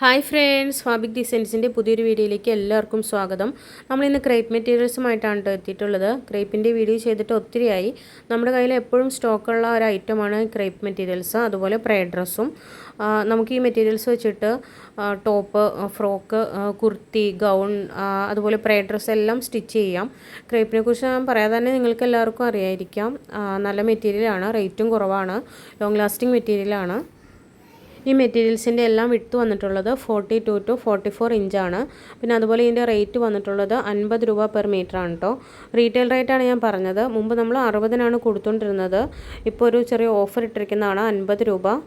Hi friends, ഫാബിക് ഡിസൈൻസിൻ്റെ പുതിയൊരു വീഡിയോയിലേക്ക് എല്ലാവർക്കും സ്വാഗതം. നമ്മളിന്ന് ക്രേപ്പ് മെറ്റീരിയൽസുമായിട്ടാണ് എത്തിയിട്ടുള്ളത്. ക്രേപ്പിൻ്റെ വീഡിയോ ചെയ്തിട്ട് ഒത്തിരിയായി. നമ്മുടെ കയ്യിൽ എപ്പോഴും സ്റ്റോക്കുള്ള ഒരു ഐറ്റമാണ് ക്രേപ്പ് മെറ്റീരിയൽസ്, അതുപോലെ പ്രേ ഡ്രസ്സും. നമുക്ക് ഈ മെറ്റീരിയൽസ് വെച്ചിട്ട് ടോപ്പ്, ഫ്രോക്ക്, കുർത്തി, ഗൗൺ, അതുപോലെ പ്രേ ഡ്രസ്സ് എല്ലാം സ്റ്റിച്ച് ചെയ്യാം. ക്രേപ്പിനെ കുറിച്ച് ഞാൻ പറയാതെ തന്നെ നിങ്ങൾക്ക് എല്ലാവർക്കും അറിയായിരിക്കാം. നല്ല മെറ്റീരിയലാണ്, റേറ്റും കുറവാണ്, ലോങ് ലാസ്റ്റിംഗ് മെറ്റീരിയലാണ്. ഈ മെറ്റീരിയൽസിൻ്റെ എല്ലാം വിട്ട് വന്നിട്ടുള്ളത് 42 to 44 ഇഞ്ചാണ്. പിന്നെ അതുപോലെ ഇതിൻ്റെ റേറ്റ് വന്നിട്ടുള്ളത് 50 രൂപ പെർ മീറ്റർ ആണ് കേട്ടോ. റീറ്റെയിൽ റേറ്റാണ് ഞാൻ പറഞ്ഞത്. മുമ്പ് നമ്മൾ 60-നാണ് കൊടുത്തുകൊണ്ടിരുന്നത്. ഇപ്പോൾ ഒരു ചെറിയ ഓഫർ ഇട്ടിരിക്കുന്നതാണ് 50 രൂപ.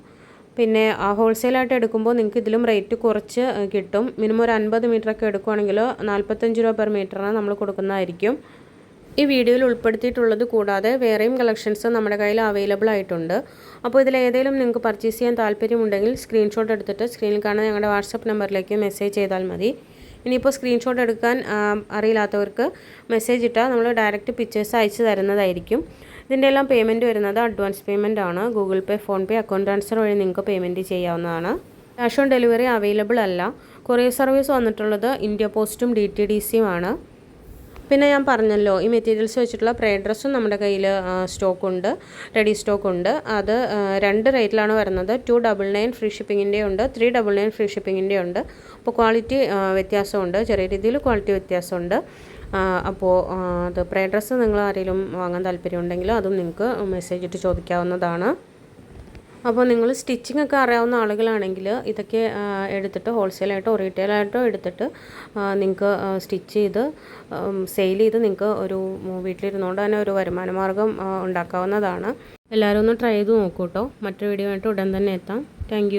പിന്നെ ഹോൾസെയിലായിട്ട് എടുക്കുമ്പോൾ നിങ്ങൾക്ക് ഇതിലും റേറ്റ് കുറച്ച് കിട്ടും. മിനിമം ഒരു 50 മീറ്ററൊക്കെ എടുക്കുകയാണെങ്കിൽ 45 രൂപ പെർ മീറ്ററാണ് നമ്മൾ കൊടുക്കുന്നതായിരിക്കും. ഈ വീഡിയോയിൽ ഉൾപ്പെടുത്തിയിട്ടുള്ളത് കൂടാതെ വേറെയും കളക്ഷൻസ് നമ്മുടെ കയ്യിൽ അവൈലബിൾ ആയിട്ടുണ്ട്. അപ്പോൾ ഇതിലേതെങ്കിലും നിങ്ങൾക്ക് പർച്ചേസ് ചെയ്യാൻ താല്പര്യമുണ്ടെങ്കിൽ സ്ക്രീൻഷോട്ട് എടുത്തിട്ട് സ്ക്രീനിൽ കാണുന്ന ഞങ്ങളുടെ വാട്സപ്പ് നമ്പറിലേക്ക് മെസ്സേജ് ചെയ്താൽ മതി. ഇനിയിപ്പോൾ സ്ക്രീൻഷോട്ട് എടുക്കാൻ അറിയില്ലാത്തവർക്ക് മെസ്സേജ് ഇട്ടാൽ നമ്മൾ ഡയറക്റ്റ് പിക്ചേഴ്സ് അയച്ചു തരുന്നതായിരിക്കും. ഇതിൻ്റെ എല്ലാം പേയ്മെൻറ്റ് വരുന്നത് അഡ്വാൻസ് പേയ്മെൻ്റ് ആണ്. ഗൂഗിൾ പേ, ഫോൺ പേ, അക്കൗണ്ട് ട്രാൻസ്ഫർ വഴി നിങ്ങൾക്ക് പേയ്മെൻറ്റ് ചെയ്യാവുന്നതാണ്. ക്യാഷ് ഓൺ ഡെലിവറി അവൈലബിൾ അല്ല. കൊറിയർ സർവീസ് വന്നിട്ടുള്ളത് ഇന്ത്യ പോസ്റ്റും DTDCയും ആണ്. പിന്നെ ഞാൻ പറഞ്ഞല്ലോ, ഈ മെറ്റീരിയൽസ് വെച്ചിട്ടുള്ള പ്രേ ഡ്രസ്സും നമ്മുടെ കയ്യിൽ സ്റ്റോക്കുണ്ട്, റെഡി സ്റ്റോക്കുണ്ട്. അത് 2 റേറ്റിലാണ് വരുന്നത്. 299 ഫ്രീ ഷിപ്പിങ്ങിൻ്റെ ഉണ്ട്, 399 ഫ്രീ ഷിപ്പിങ്ങിൻ്റെ ഉണ്ട്. അപ്പോൾ ക്വാളിറ്റി വ്യത്യാസമുണ്ട്, ചെറിയ രീതിയിൽ ക്വാളിറ്റി വ്യത്യാസമുണ്ട്. അപ്പോൾ അത് പ്രേ ഡ്രസ്സ് നിങ്ങൾ ആരെങ്കിലും വാങ്ങാൻ താല്പര്യമുണ്ടെങ്കിൽ അതും നിങ്ങൾക്ക് മെസ്സേജ് ഇട്ട് ചോദിക്കാവുന്നതാണ്. അപ്പോൾ നിങ്ങൾ സ്റ്റിച്ചിങ് ഒക്കെ അറിയാവുന്ന ആളുകളാണെങ്കിൽ ഇതൊക്കെ എടുത്തിട്ട് ഹോൾസെയിലായിട്ടോ റീറ്റെയിലായിട്ടോ എടുത്തിട്ട് നിങ്ങൾക്ക് സ്റ്റിച്ച് ചെയ്ത് സെയിൽ ചെയ്ത് നിങ്ങൾക്ക് ഒരു വീട്ടിലിരുന്നുകൊണ്ട് തന്നെ ഒരു വരുമാന മാർഗ്ഗം ഉണ്ടാക്കാവുന്നതാണ്. എല്ലാവരും ഒന്ന് ട്രൈ ചെയ്ത് നോക്കൂ കേട്ടോ. മറ്റൊരു വീഡിയോ ആയിട്ട് ഉടൻ തന്നെ എത്താം. താങ്ക്